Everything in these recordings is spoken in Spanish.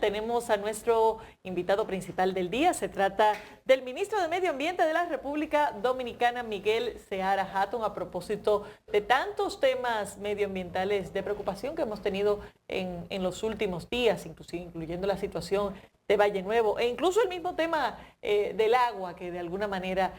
tenemos a nuestro invitado principal del día. Se trata del ministro de Medio Ambiente de la República Dominicana, Miguel Seara Hatton, a propósito de tantos temas medioambientales de preocupación que hemos tenido en los últimos días, incluyendo la situación de Valle Nuevo e incluso el mismo tema del agua, que de alguna manera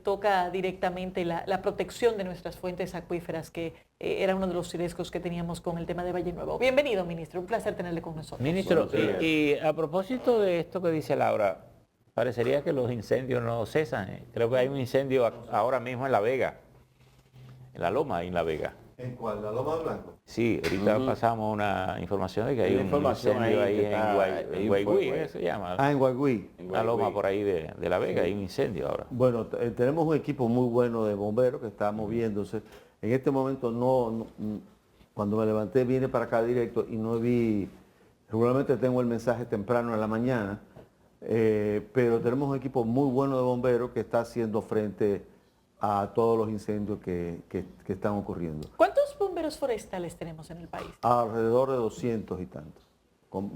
toca directamente la protección de nuestras fuentes acuíferas, que era uno de los riesgos que teníamos con el tema de Valle Nuevo. Bienvenido, ministro, un placer tenerle con nosotros. Ministro, y a propósito de esto que dice Laura, parecería que los incendios no cesan. Creo que hay un incendio ahora mismo en La Vega, en la Loma, en La Vega. ¿En cuál? ¿La Loma de Blanco? Sí, ahorita pasamos una información de que hay un incendio ahí en Guaigüí, ¿qué se llama? Ah, en Guaigüí. La Loma por ahí de La Vega, hay un incendio ahora. Bueno, tenemos un equipo muy bueno de bomberos que está moviéndose. En este momento cuando me levanté vine para acá directo y no vi, regularmente tengo el mensaje temprano en la mañana, pero tenemos un equipo muy bueno de bomberos que está haciendo frente a todos los incendios que están ocurriendo. ¿Cuántos bomberos forestales tenemos en el país? Alrededor de 200 y tantos.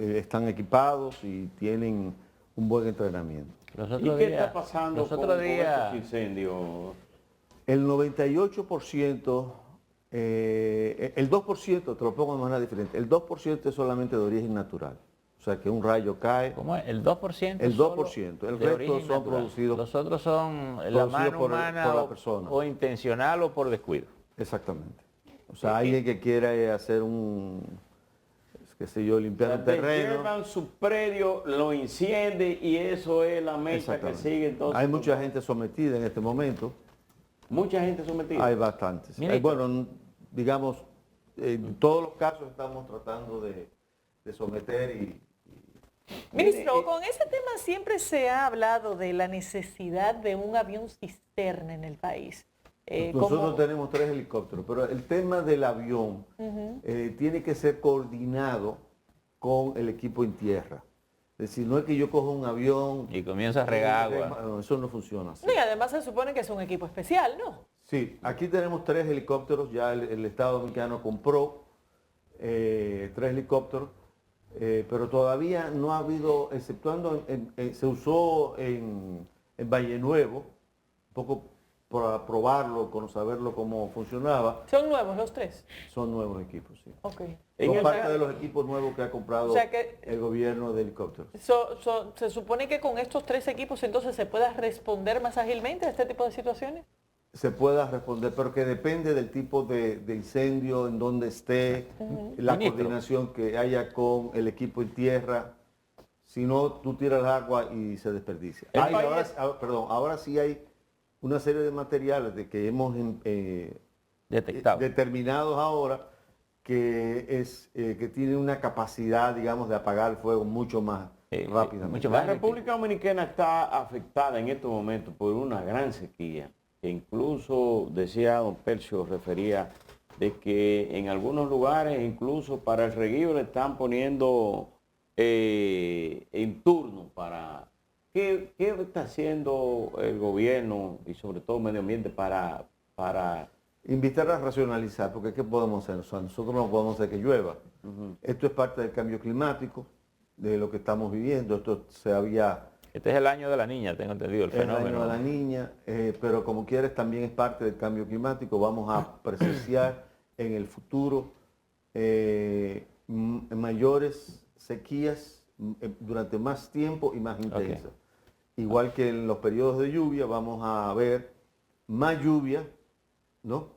Están equipados y tienen un buen entrenamiento. ¿Y qué está pasando con estos incendios? El 98%, el 2%, te lo pongo de manera diferente, el 2% es solamente de origen natural. O sea, que un rayo cae. ¿Cómo es? ¿El 2%? El 2%. El resto son producidos. Los otros son la mano humana por la persona. O intencional o por descuido. Exactamente. O sea, alguien que quiera hacer qué sé yo, limpiar un terreno. Llevan su predio, lo enciende y eso es la meta que sigue entonces. Hay mucha gente sometida en este momento. Mucha gente sometida. Hay bastantes. Bueno, digamos, en todos los casos estamos tratando de someter Ministro, con ese tema siempre se ha hablado de la necesidad de un avión cisterna en el país. Nosotros tenemos 3 helicópteros, pero el tema del avión tiene que ser coordinado con el equipo en tierra. Es decir, no es que yo cojo un avión y comienza a regar agua. No, eso no funciona así. Y además se supone que es un equipo especial, ¿no? Sí, aquí tenemos 3 helicópteros, ya el Estado Dominicano compró 3 helicópteros. Pero todavía no ha habido, exceptuando, se usó en Valle Nuevo, un poco para probarlo, saberlo cómo funcionaba. ¿Son nuevos los 3? Son nuevos equipos, sí. Okay. Son parte de los equipos nuevos que ha comprado el gobierno de helicópteros. ¿Se supone que con estos 3 equipos entonces se pueda responder más ágilmente a este tipo de situaciones? Se pueda responder, pero que depende del tipo de incendio, en donde esté, la coordinación que haya con el equipo en tierra. Si no, tú tiras el agua y se desperdicia. Ahora sí hay una serie de materiales que hemos determinados ahora que tienen una capacidad, digamos, de apagar el fuego mucho más rápidamente. La República Dominicana está afectada en estos momentos por una gran sequía. Incluso, decía don Percio, refería de que en algunos lugares, incluso para el reguío, le están poniendo en turno para... ¿Qué está haciendo el gobierno y sobre todo el medio ambiente para... Invitar a racionalizar, porque ¿qué podemos hacer? O sea, nosotros no podemos hacer que llueva. Esto es parte del cambio climático, de lo que estamos viviendo. Esto se había... Este es el año de la niña, tengo entendido, el fenómeno. Es el año de la niña, pero como quieres también es parte del cambio climático. Vamos a presenciar en el futuro mayores sequías durante más tiempo y más intensas. Igual que en los periodos de lluvia vamos a ver más lluvia, ¿no?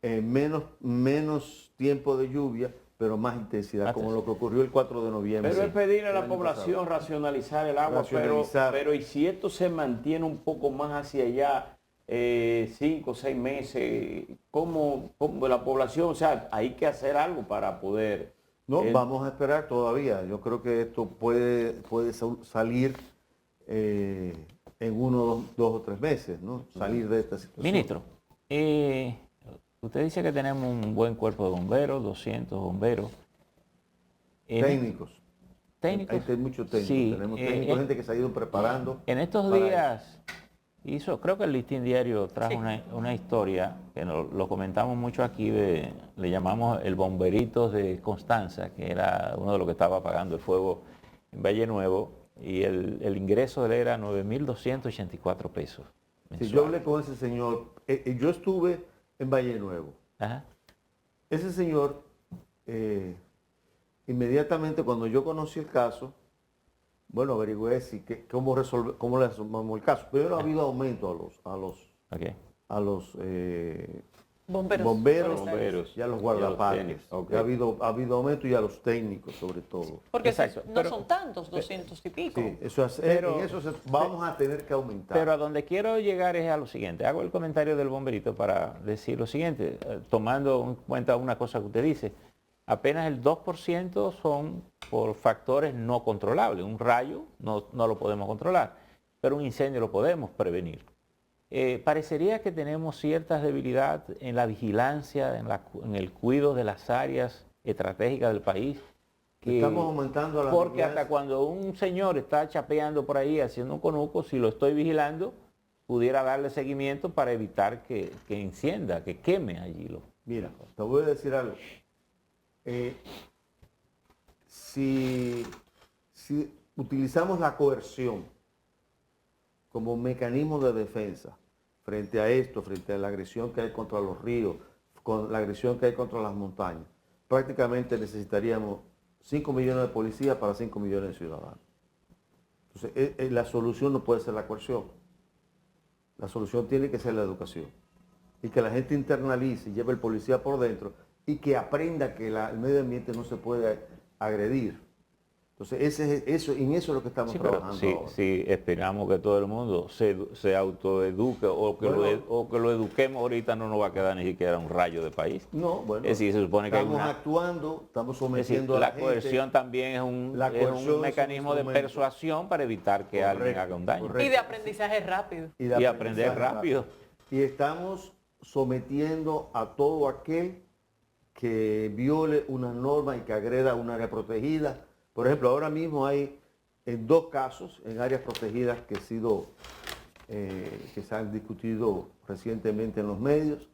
Menos tiempo de lluvia, pero más intensidad, como lo que ocurrió el 4 de noviembre. Pero es pedirle a la población racionalizar el agua, pero ¿y si esto se mantiene un poco más hacia allá, 5 o 6 meses, ¿cómo la población, o sea, hay que hacer algo para poder... No, vamos a esperar todavía. Yo creo que esto puede salir en 1, 2 o 3 meses, ¿no? Salir de esta situación. Ministro, usted dice que tenemos un buen cuerpo de bomberos, 200 bomberos. Técnicos. ¿Técnicos? Hay muchos técnicos. Sí, tenemos técnicos, gente que se ha ido preparando. En estos días creo que el Listín Diario trajo una historia que lo comentamos mucho aquí, le llamamos el Bomberitos de Constanza, que era uno de los que estaba apagando el fuego en Valle Nuevo, y el ingreso de él era 9.284 pesos Sí, mensuales. yo hablé con ese señor, yo estuve en Valle Nuevo. Ajá. Ese señor, inmediatamente cuando yo conocí el caso, bueno, averigüé cómo le resolvemos el caso. Pero ha habido aumento Ok. a los Bomberos. Bomberos y a los y guardaparques. a los técnicos, ok. Ha habido aumento y a los técnicos sobre todo. Porque Exacto, no pero- son tantos, 200 y pico. Sí, eso es, Pero- en eso vamos a tener que aumentar. Pero a donde quiero llegar es a lo siguiente. Hago el comentario del bomberito para decir lo siguiente, tomando en cuenta una cosa que usted dice. Apenas el 2% son por factores no controlables. Un rayo no lo podemos controlar, pero un incendio lo podemos prevenir. Parecería que tenemos cierta debilidad en la vigilancia, en el cuidado de las áreas estratégicas del país. Estamos aumentando la Porque vigilancia. hasta cuando un señor está chapeando por ahí haciendo un conuco, si lo estoy vigilando, pudiera darle seguimiento para evitar que encienda, que queme allí. Mira, te voy a decir algo. Si utilizamos la coerción como mecanismo de defensa frente a esto, frente a la agresión que hay contra los ríos, con la agresión que hay contra las montañas, prácticamente necesitaríamos 5 millones de policías para 5 millones de ciudadanos. Entonces, la solución no puede ser la coerción. La solución tiene que ser la educación. Y que la gente internalice y lleve el policía por dentro y que aprenda que el medio ambiente no se puede agredir. Entonces, en eso es lo que estamos Sí, pero trabajando ahora. si esperamos que todo el mundo se autoeduque o que, o que lo eduquemos ahorita, no nos va a quedar ni siquiera un rayo de país. No, bueno, Es decir, se supone que hay estamos una... actuando, estamos Es decir, sometiendo a la la coerción gente. también es un La coerción es un mecanismo de instrumento. persuasión para evitar que alguien Correcto, haga un daño. correcto. Y de aprendizaje rápido. de Y aprender aprendizaje rápido. Y estamos sometiendo a todo aquel que viole una norma y que agreda un área protegida. Por ejemplo, ahora mismo hay 2 casos en áreas protegidas que se han discutido recientemente en los medios.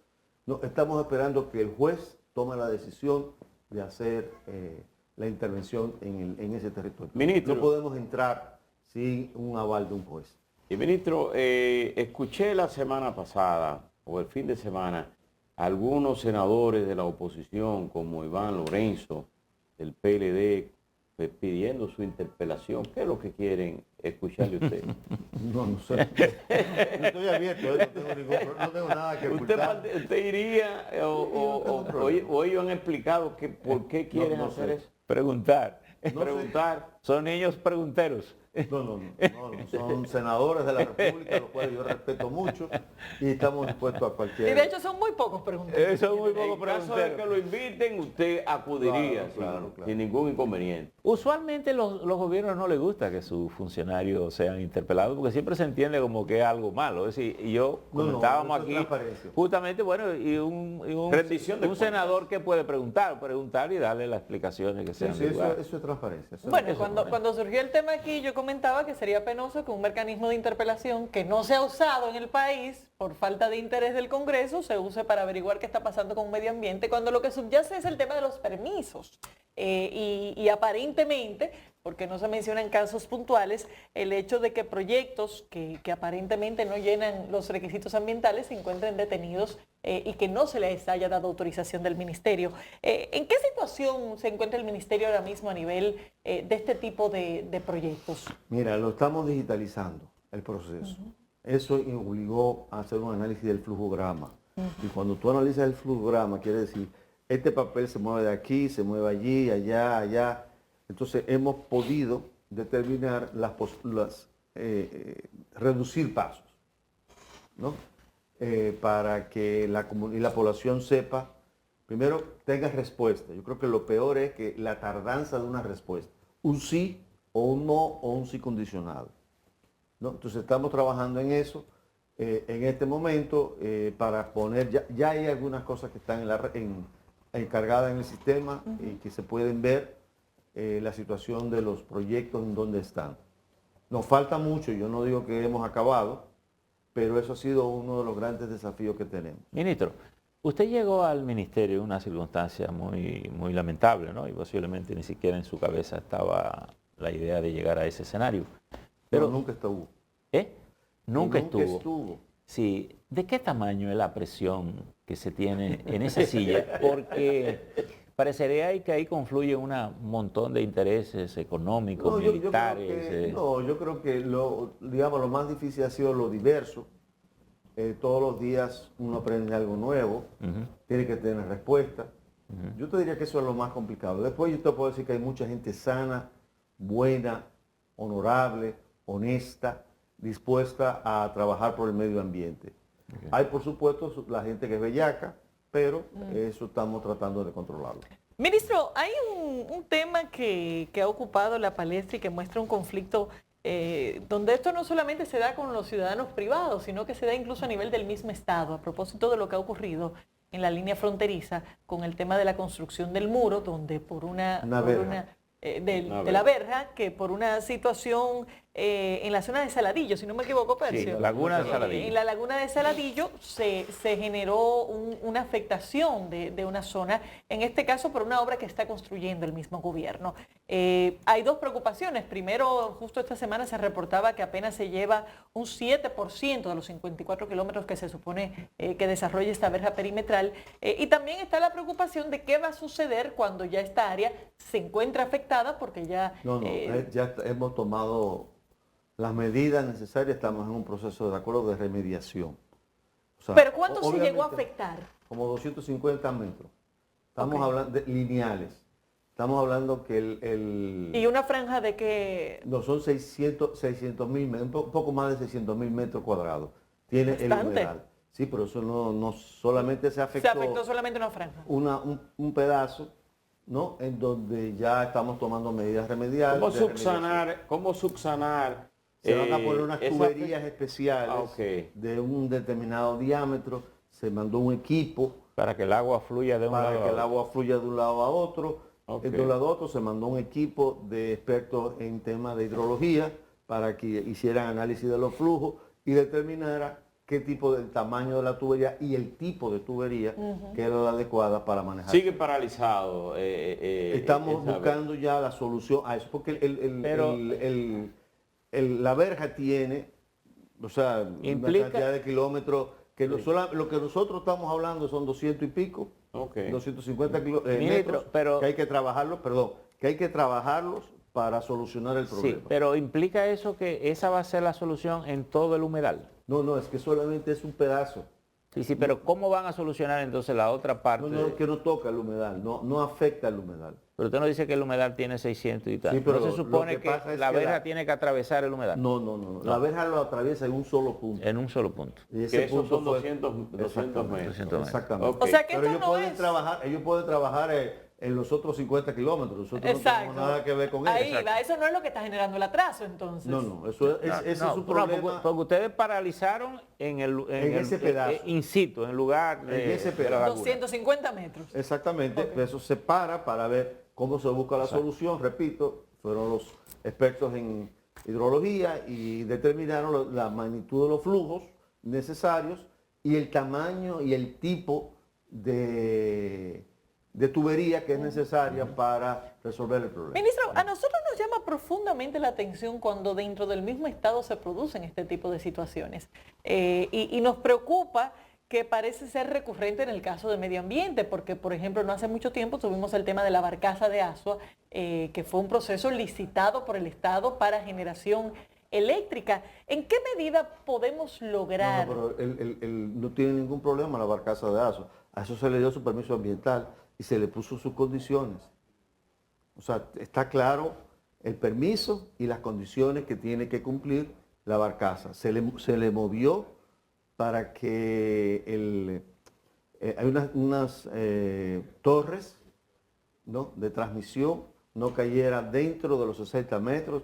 No, estamos esperando que el juez tome la decisión de hacer la intervención en ese territorio. Ministro. No podemos entrar sin un aval de un juez. Y ministro, escuché la semana pasada, o el fin de semana, algunos senadores de la oposición, como Iván Lorenzo, del PLD, pidiendo su interpelación. ¿Qué es lo que quieren escucharle a usted? No sé. Yo estoy abierto, no tengo nada que ocultar. ¿Usted iría o ellos han explicado que por qué quieren no hacer sé. eso? Preguntar. No sé. Preguntar. Son niños pregunteros. No, son senadores de la República, los cuales yo respeto mucho y estamos dispuestos a Y cualquier... de hecho son muy pocos preguntas. Son muy En pocos caso de que pregunteros. lo inviten, usted acudiría Claro. sin ningún inconveniente. Usualmente los gobiernos no les gusta que sus funcionarios sean interpelados porque siempre se entiende como que es algo malo. Es decir, y yo No, comentábamos eso es aquí transparencia. justamente, bueno, y un Rendición de cuentas. senador que puede preguntar y darle las explicaciones que Sí, sean sí, de lugar. eso es transparencia. Bueno, cuando surgió el tema aquí, yo comentaba que sería penoso que un mecanismo de interpelación que no se ha usado en el país por falta de interés del Congreso se use para averiguar qué está pasando con el medio ambiente, cuando lo que subyace es el tema de los permisos. Y aparentemente, porque no se mencionan casos puntuales, el hecho de que proyectos que aparentemente no llenan los requisitos ambientales se encuentren detenidos y que no se les haya dado autorización del ministerio. ¿En qué situación se encuentra el ministerio ahora mismo a nivel de este tipo de proyectos? Mira, lo estamos digitalizando, el proceso. Eso obligó a hacer un análisis del flujograma. Y cuando tú analizas el flujograma, quiere decir, este papel se mueve de aquí, se mueve allí, allá. Entonces hemos podido determinar reducir pasos, ¿no? Para que la población sepa, primero tenga respuesta. Yo creo que lo peor es que la tardanza de una respuesta, un sí o un no o un sí condicionado, ¿no? Entonces estamos trabajando en eso en este momento para poner, ya hay algunas cosas que están encargadas en el sistema y que se pueden ver la situación de los proyectos en donde están. Nos falta mucho, yo no digo que hemos acabado, pero eso ha sido uno de los grandes desafíos que tenemos. Ministro, usted llegó al ministerio en una circunstancia muy lamentable, ¿no? Y posiblemente ni siquiera en su cabeza estaba la idea de llegar a ese escenario. Pero Pero nunca estuvo. ¿eh? Nunca Y estuvo. Sí, ¿de qué tamaño es la presión que se tiene en esa silla? Porque parecería que ahí confluye un montón de intereses económicos, militares. Yo creo que digamos, lo más difícil ha sido lo diverso. Todos los días uno aprende algo nuevo, tiene que tener respuesta. Yo te diría que eso es lo más complicado. Después yo te puedo decir que hay mucha gente sana, buena, honorable, honesta, dispuesta a trabajar por el medio ambiente. Okay. Hay, por supuesto, la gente que es bellaca, pero eso estamos tratando de controlarlo. Ministro, hay un tema que ha ocupado la palestra y que muestra un conflicto donde esto no solamente se da con los ciudadanos privados, sino que se da incluso a nivel del mismo Estado, a propósito de lo que ha ocurrido en la línea fronteriza con el tema de la construcción del muro, donde de la verja, que por una situación en la zona de Saladillo, si no me equivoco, Percio. Sí, Laguna de Saladillo. En la laguna de Saladillo se generó una afectación de una zona, en este caso por una obra que está construyendo el mismo gobierno. Hay dos preocupaciones. Primero, justo esta semana se reportaba que apenas se lleva un 7% de los 54 kilómetros que se supone que desarrolla esta verja perimetral. Y también está la preocupación de qué va a suceder cuando ya esta área se encuentra afectada, porque ya... ya hemos tomado las medidas necesarias, estamos en un proceso de acuerdo de remediación. O sea, ¿pero cuánto se llegó a afectar? Como 250 metros. Estamos hablando de lineales. Estamos hablando que ¿Y una franja de qué? No, son 600.000 metros, un poco más de 600.000 metros cuadrados. Tiene el humedal. Sí, pero eso no solamente se afectó. Se afectó solamente una franja. Un pedazo, ¿no? En donde ya estamos tomando medidas remediales. ¿Cómo subsanar? Se van a poner unas tuberías especiales de un determinado diámetro. Se mandó un equipo para que el agua fluya de un lado a otro. Para que el agua fluya de un lado a otro. De un lado a otro se mandó un equipo de expertos en temas de hidrología para que hicieran análisis de los flujos y determinara qué tipo de tamaño de la tubería y el tipo de tubería que era la adecuada para manejar. Sigue paralizado. Estamos buscando ya la solución a eso, porque la verja tiene, una cantidad de kilómetros, que lo que nosotros estamos hablando son 200 y pico, 250 metros, que hay que trabajarlos, para solucionar el problema. Sí, pero ¿implica eso que esa va a ser la solución en todo el humedal? No, es que solamente es un pedazo. Sí, pero ¿cómo van a solucionar entonces la otra parte? Es que no toca el humedal, no afecta el humedal. Pero usted no dice que el humedal tiene 600 y tal. Sí, pero ¿no se supone que la verja tiene que atravesar el humedal? No. La verja lo atraviesa en un solo punto. En un solo punto. Y ese punto son 200 metros. Exactamente. O sea que pero esto ellos pueden trabajar en los otros 50 kilómetros. Nosotros no tenemos nada que ver con eso. Ahí va, eso no es lo que está generando el atraso, entonces. No, ese es su problema. Porque ustedes paralizaron en ese pedazo. In situ, en el lugar de ese pedazo. La 250 metros. Exactamente, eso se para ver cómo se busca la solución. Repito, fueron los expertos en hidrología y determinaron la magnitud de los flujos necesarios y el tamaño y el tipo de tubería que es necesaria para resolver el problema. Ministro, a nosotros nos llama profundamente la atención cuando dentro del mismo Estado se producen este tipo de situaciones y nos preocupa que parece ser recurrente en el caso de medio ambiente, porque por ejemplo no hace mucho tiempo tuvimos el tema de la barcaza de Asua, que fue un proceso licitado por el Estado para generación eléctrica. ¿En qué medida podemos lograr? No, pero él no tiene ningún problema la barcaza de Asua. A eso se le dio su permiso ambiental y se le puso sus condiciones. O sea, está claro el permiso y las condiciones que tiene que cumplir la barcaza. Se le movió para que hay unas torres, ¿no?, de transmisión no cayera dentro de los 60 metros.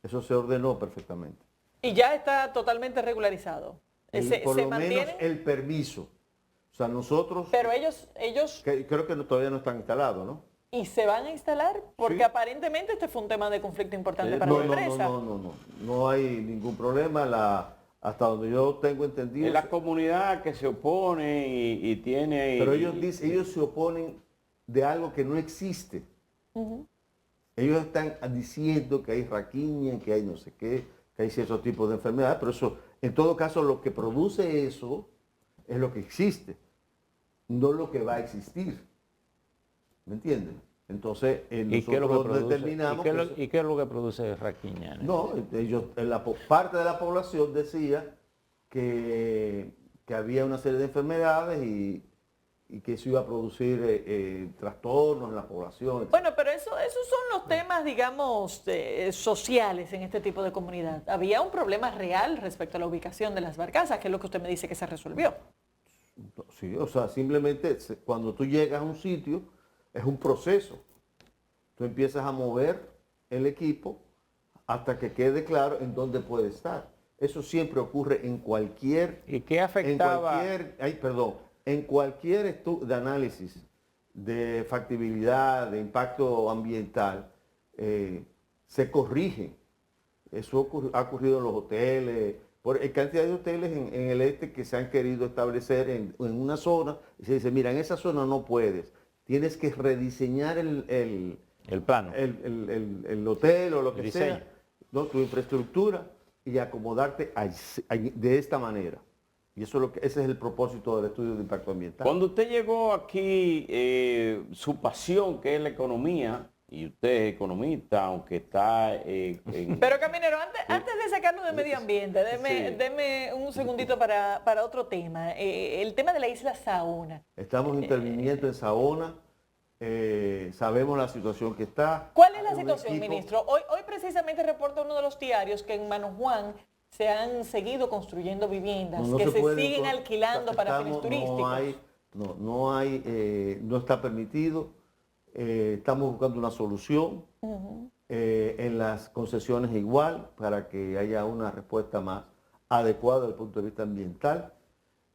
Eso se ordenó perfectamente. Y ya está totalmente regularizado. Por lo menos el permiso. O sea, nosotros... Pero ellos creo que todavía no están instalados, ¿no? ¿Y se van a instalar? Porque aparentemente este fue un tema de conflicto importante para la empresa. No hay ningún problema. Hasta donde yo tengo entendido... Es la comunidad que se opone y tiene... Pero ellos se oponen de algo que no existe. Ellos están diciendo que hay raquiña, que hay no sé qué, que hay ciertos tipos de enfermedades, pero eso, en todo caso, lo que produce eso es lo que existe, no lo que va a existir. ¿Me entienden? Entonces, nosotros determinamos... ¿Y qué es lo que produce raquiña? No, parte de la población decía que había una serie de enfermedades y que eso iba a producir trastornos en la población, etc. Bueno, pero esos son los temas, digamos, sociales en este tipo de comunidad. Había un problema real respecto a la ubicación de las barcazas, que es lo que usted me dice que se resolvió. Sí, o sea, simplemente cuando tú llegas a un sitio, es un proceso. Tú empiezas a mover el equipo hasta que quede claro en dónde puede estar. Eso siempre ocurre en cualquier... ¿Y qué afectaba? En cualquier de análisis de factibilidad, de impacto ambiental, se corrige. Eso ha ocurrido en los hoteles, por cantidad de hoteles en el este que se han querido establecer en una zona, y se dice, mira, en esa zona no puedes, tienes que rediseñar el plano, el hotel o lo que sea, ¿no? Tu infraestructura, y acomodarte de esta manera. Y eso ese es el propósito del estudio de impacto ambiental. Cuando usted llegó aquí, su pasión, que es la economía, y usted es economista, aunque está Pero Caminero, antes de sacarlo de medio ambiente, deme un segundito para otro tema. El tema de la isla Saona. Estamos interviniendo en Saona. Sabemos la situación que está. ¿Cuál es la situación, ministro? Hoy precisamente reporta uno de los diarios que en Mano Juan se han seguido construyendo viviendas que se siguen alquilando para fines turísticos. No está permitido. Estamos buscando una solución. En las concesiones igual, para que haya una respuesta más adecuada desde el punto de vista ambiental.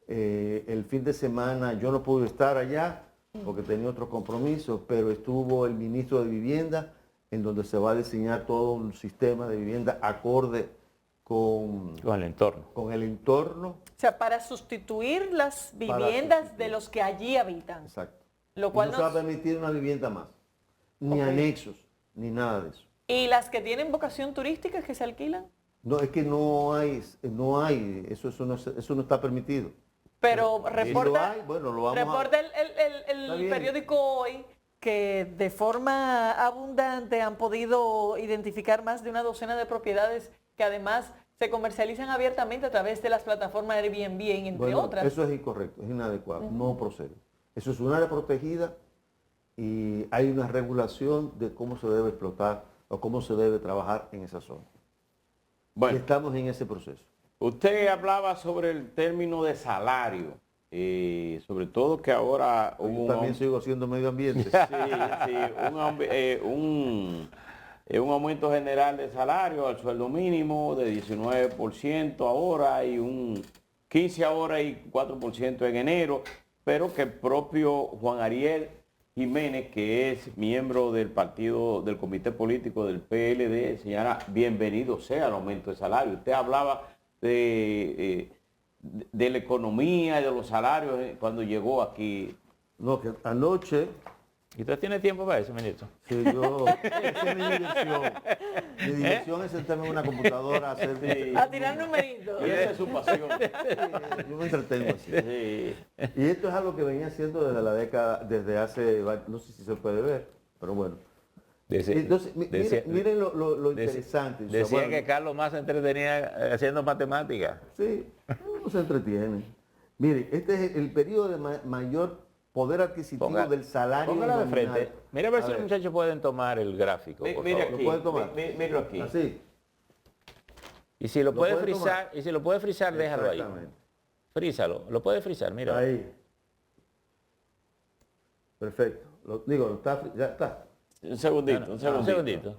El fin de semana yo no pude estar allá porque tenía otros compromisos, pero estuvo el ministro de Vivienda, en donde se va a diseñar todo un sistema de vivienda acorde con el entorno. Con el entorno. O sea, para sustituir las viviendas de los que allí habitan. Exacto. Lo cual no se va a permitir una vivienda más, ni anexos, ni nada de eso. ¿Y las que tienen vocación turística que se alquilan? No, es que no hay, eso no está permitido. Pero reporta, reporta el periódico hoy que de forma abundante han podido identificar más de una docena de propiedades que además se comercializan abiertamente a través de las plataformas Airbnb, entre otras. Eso es incorrecto, es inadecuado, no procede. Eso es un área protegida y hay una regulación de cómo se debe explotar o cómo se debe trabajar en esa zona. Bueno, y estamos en ese proceso. Usted hablaba sobre el término de salario, sobre todo que ahora hubo también sigo haciendo medio ambiente. Un aumento general de salario al sueldo mínimo de 19% ahora y un 15% ahora y 4% en enero, pero que el propio Juan Ariel Jiménez, que es miembro del partido, del comité político del PLD, señala, bienvenido sea el aumento de salario. Usted hablaba de la economía y de los salarios cuando llegó aquí. No, que anoche... ¿Y usted tiene tiempo para eso, ministro? Sí, esa es mi diversión. Mi diversión es sentarme en una computadora a hacer... A tirar numeritos. Y esa es su pasión. Yo me entretengo así. Sí. Y esto es algo que venía haciendo desde la década, desde hace... No sé si se puede ver, pero bueno. Entonces, miren lo interesante. Decía que Carlos más se entretenía haciendo matemáticas. Sí, no se entretiene. Miren, este es el periodo de mayor poder adquisitivo del salario nominal. De frente. Mira a ver si los muchachos pueden tomar el gráfico. Mira aquí, ¿lo pueden tomar? Míralo aquí. Así. Y si lo puede frizar, déjalo ahí. Frízalo, lo puede frizar, mira. Ahí. Perfecto. Ya está. Un segundito, un segundito.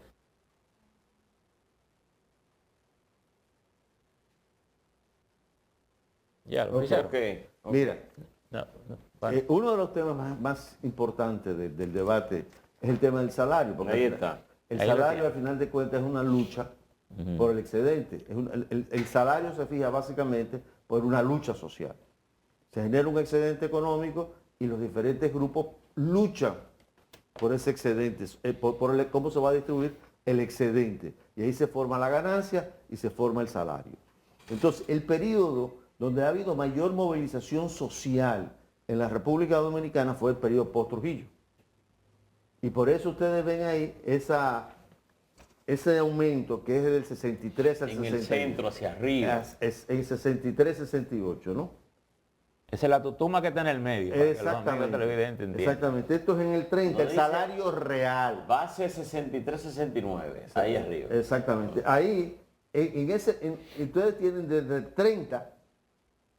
Ya, lo frizaron. Okay. Mira, uno de los temas más importantes del debate es el tema del salario. Porque ahí está. El salario, al final de cuentas, es una lucha por el excedente. El salario se fija básicamente por una lucha social. Se genera un excedente económico y los diferentes grupos luchan por ese excedente, cómo se va a distribuir el excedente. Y ahí se forma la ganancia y se forma el salario. Entonces, el periodo donde ha habido mayor movilización social en la República Dominicana fue el periodo post-Trujillo. Y por eso ustedes ven ahí ese aumento que es del 63 al 68. En el centro, hacia arriba. En 63, 68, ¿no? Esa es la tutuma que está en el medio. Para que los amigos Exactamente. televidentes entiendan. Exactamente. Esto es en el 30, No el dice- salario real. Base 63-69, ahí arriba. Exactamente. Ahí, ustedes tienen desde el 30,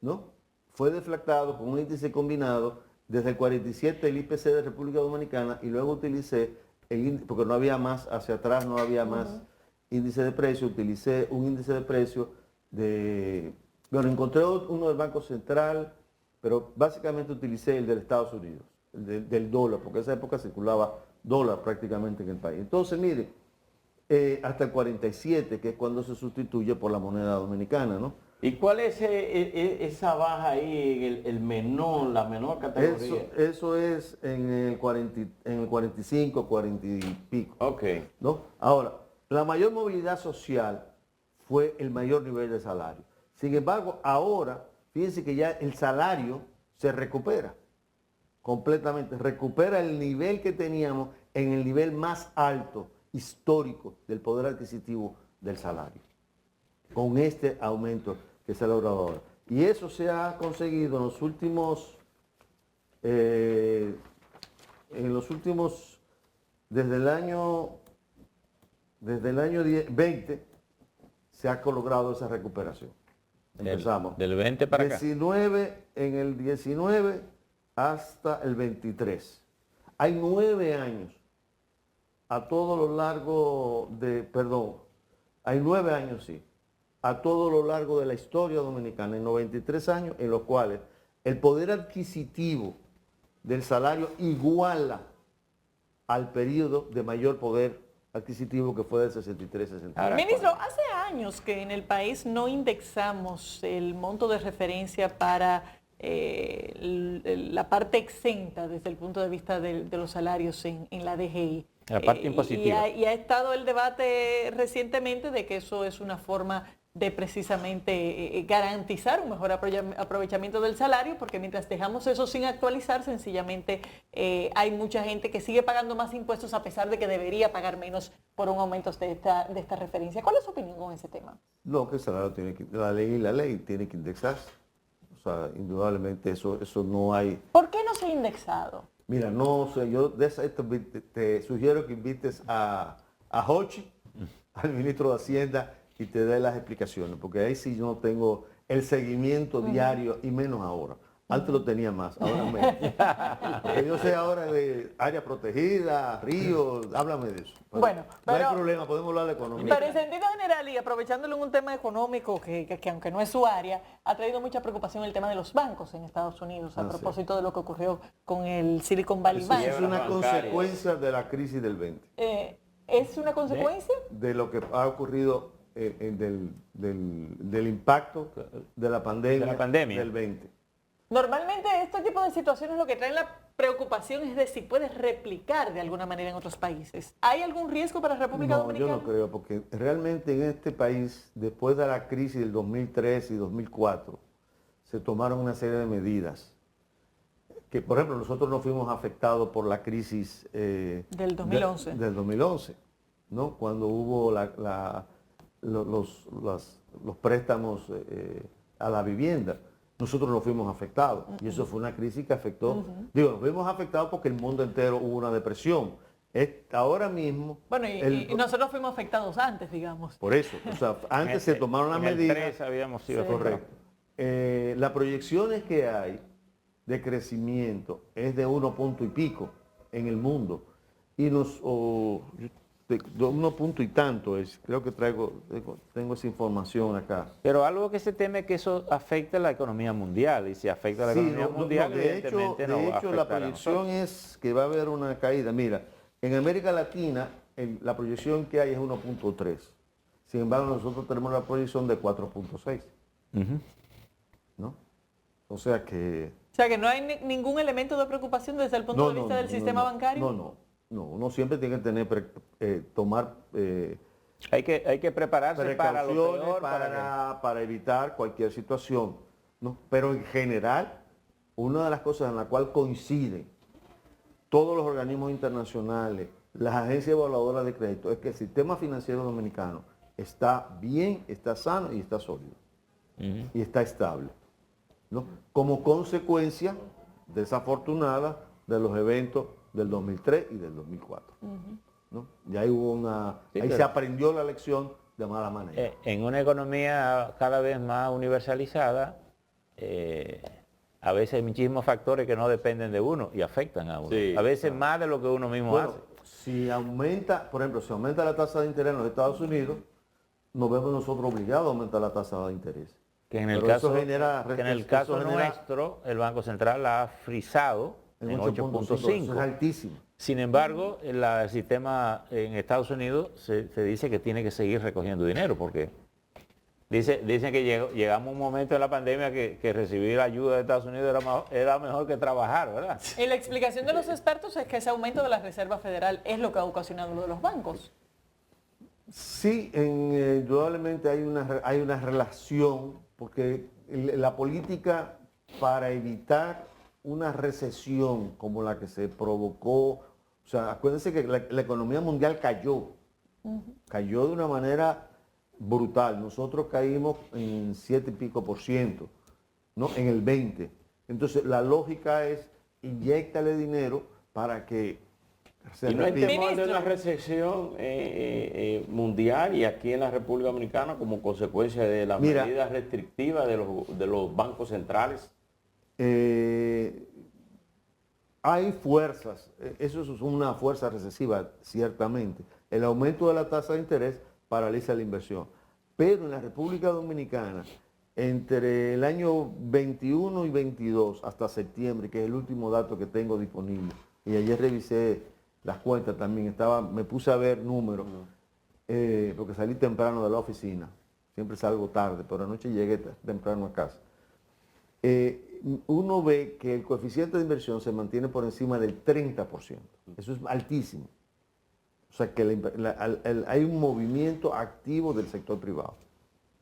¿no? Fue deflactado con un índice combinado desde el 47 el IPC de República Dominicana y luego utilicé el índice, porque no había más, hacia atrás no había más índice de precio, utilicé un índice de precio bueno, encontré uno del Banco Central, pero básicamente utilicé el de Estados Unidos, del dólar, porque en esa época circulaba dólar prácticamente en el país. Entonces, mire, hasta el 47, que es cuando se sustituye por la moneda dominicana, ¿no? ¿Y cuál es esa baja ahí, la menor categoría? Eso es en el 45, 40 y pico, Ok. ¿no? Ahora, la mayor movilidad social fue el mayor nivel de salario. Sin embargo, ahora, fíjense que ya el salario se recupera completamente, recupera el nivel que teníamos en el nivel más alto histórico del poder adquisitivo del salario, con este aumento que se ha logrado ahora. Y eso se ha conseguido en los últimos, desde el año 20, se ha logrado esa recuperación. Empezamos. Del 20 para acá. 19, en el 19 hasta el 23. Hay 9 años a todo lo largo hay 9 años, sí, a todo lo largo de la historia dominicana, en 93 años, en los cuales el poder adquisitivo del salario iguala al periodo de mayor poder adquisitivo que fue del 63-64. Ahora, Ministro, hace años que en el país no indexamos el monto de referencia para la parte exenta desde el punto de vista de los salarios en la DGI. La parte impositiva. Y ha estado el debate recientemente de que eso es una forma de precisamente garantizar un mejor aprovechamiento del salario, porque mientras dejamos eso sin actualizar, sencillamente hay mucha gente que sigue pagando más impuestos a pesar de que debería pagar menos por un aumento de esta referencia. ¿Cuál es su opinión con ese tema? No, que el salario tiene que, la ley tiene que indexarse. O sea, indudablemente eso no hay. ¿Por qué no se ha indexado? Mira, no sé, yo te sugiero que invites a Hochi, al ministro de Hacienda, y te dé las explicaciones, porque ahí sí yo no tengo el seguimiento diario, y menos ahora. Antes lo tenía más, ahora menos. Porque yo sé ahora de área protegida, ríos, háblame de eso. Bueno, no hay pero- problema, podemos hablar de economía. Pero en sentido general y aprovechándolo en un tema económico que aunque no es su área, ha traído mucha preocupación el tema de los bancos en Estados Unidos a sí. propósito de lo que ocurrió con el Silicon Valley Eso Bank. es una bancarias. consecuencia de la crisis del 20. ¿Es una consecuencia? De lo que ha ocurrido del impacto de la pandemia del 20. Normalmente este tipo de situaciones lo que traen la preocupación es de si puede replicar de alguna manera en otros países. ¿Hay algún riesgo para la República No, Dominicana? yo no creo, porque realmente en este país, después de la crisis del 2003 y 2004, se tomaron una serie de medidas. Que, por ejemplo, nosotros no fuimos afectados por la crisis Del 2011. del 2011, ¿no? Cuando hubo los préstamos a la vivienda. Nosotros no fuimos afectados. Y eso fue una crisis que afectó. Digo, nos fuimos afectados porque el mundo entero hubo una depresión. Ahora mismo. Bueno, y nosotros fuimos afectados antes, digamos. Por eso. O sea, antes se tomaron las En el medidas. 3 habíamos sido Sí. afectados. Correcto. Las proyecciones que hay de crecimiento es de 1 punto y pico en el mundo. Y de 1 punto y tanto es. Creo que tengo esa información acá. Pero algo que se teme es que eso afecte a la economía mundial. Y si afecta a la Sí, economía mundial, de hecho, evidentemente no va a la afectar a proyección nosotros. es que va a haber una caída. Mira, en América Latina la proyección que hay es 1.3. Sin embargo, nosotros tenemos la proyección de 4.6. Ujú. ¿No? O sea que... O sea que no hay ningún elemento de preocupación desde el punto de vista del sistema bancario. No. No, uno siempre tiene que tener, tomar Hay que prepararse para lo precauciones peor, para evitar cualquier situación, ¿no? Pero en general, una de las cosas en la cual coinciden todos los organismos internacionales, las agencias evaluadoras de crédito, es que el sistema financiero dominicano está bien, está sano y está sólido. Y está estable, ¿no? Como consecuencia desafortunada de los eventos del 2003 y del 2004. ¿No? Y ahí se aprendió la lección de mala manera. En una economía cada vez más universalizada, a veces hay muchísimos factores que no dependen de uno y afectan a uno. Sí, a veces más de lo que uno mismo hace. Si aumenta, por ejemplo, si aumenta la tasa de interés en los Estados Unidos, nos vemos nosotros obligados a aumentar la tasa de interés. Que en el Pero caso, eso genera, que en el caso nuestro, el Banco Central la ha frisado en 8.5. Eso es altísimo. Sin embargo, el sistema en Estados Unidos se dice que tiene que seguir recogiendo dinero porque dicen que llegamos a un momento en la pandemia que recibir ayuda de Estados Unidos era mejor que trabajar, ¿verdad? Y la explicación de los expertos es que ese aumento de la Reserva Federal es lo que ha ocasionado lo de los bancos. Sí, indudablemente hay una relación, porque la política para evitar una recesión como la que se provocó, o sea, acuérdense que la economía mundial cayó de una manera brutal. Nosotros caímos en 7 y pico %, ¿no? En el 20. Entonces, la lógica es inyéctale dinero para que se y no hay repita. temor de una recesión mundial y aquí en la República Dominicana como consecuencia de las medidas restrictivas de los bancos centrales. Hay fuerzas, eso es una fuerza recesiva, ciertamente. El aumento de la tasa de interés paraliza la inversión. Pero en la República Dominicana, entre el año 21 y 22 hasta septiembre, que es el último dato que tengo disponible, y ayer revisé las cuentas también, me puse a ver números, porque salí temprano de la oficina, siempre salgo tarde, pero anoche llegué temprano a casa. Uno ve que el coeficiente de inversión se mantiene por encima del 30%. Eso es altísimo. O sea que hay un movimiento activo del sector privado.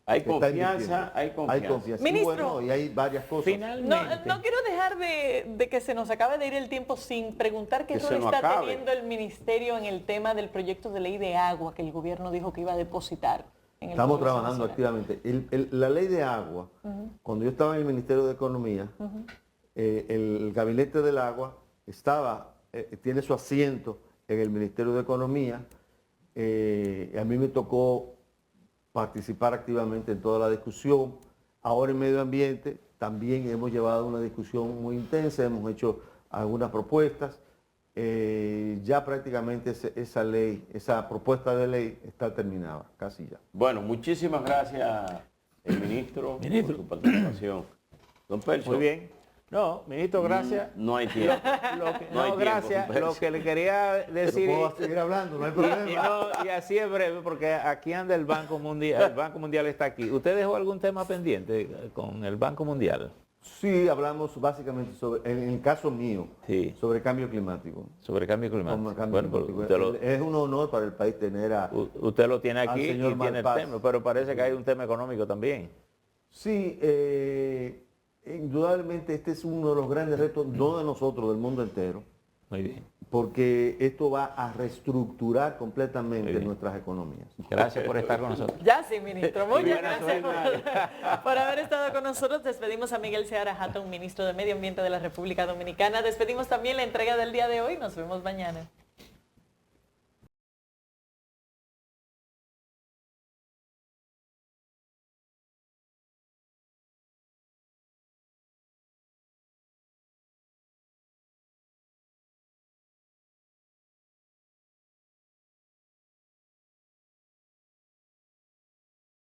Hay confianza, hay confianza. Ministro, y, bueno, y hay varias cosas. Finalmente. No quiero dejar de que se nos acabe de ir el tiempo sin preguntar qué rol está teniendo el ministerio en el tema del proyecto de ley de agua que el gobierno dijo que iba a depositar. Estamos trabajando activamente. La ley de agua, cuando yo estaba en el Ministerio de Economía, el gabinete del agua tiene su asiento en el Ministerio de Economía. A mí me tocó participar activamente en toda la discusión. Ahora en medio ambiente también hemos llevado una discusión muy intensa, hemos hecho algunas propuestas. Ya prácticamente esa propuesta de ley está terminada, casi ya. Bueno, muchísimas gracias, ministro, por su participación. Don Percio. Muy bien. No, ministro, gracias. No hay tiempo. Gracias. Lo que le quería decir... Pero puedo seguir hablando, no hay problema. Y así es breve, porque aquí anda el Banco Mundial. El Banco Mundial está aquí. ¿Usted dejó algún tema pendiente con el Banco Mundial? Sí, hablamos básicamente en el caso mío, Sí. sobre cambio climático. Sobre cambio climático. Es un honor para el país tener usted lo tiene aquí y señor tiene el Malpaz. tema, pero parece que hay un tema económico también. Sí, indudablemente este es uno de los grandes retos, no de nosotros, del mundo entero, Muy bien. porque esto va a reestructurar completamente nuestras economías. Gracias por estar con nosotros. Ya sí, ministro. Muchas buena gracias por haber estado con nosotros. Despedimos a Miguel Seara Hatton, ministro de Medio Ambiente de la República Dominicana. Despedimos también la entrega del día de hoy. Nos vemos mañana.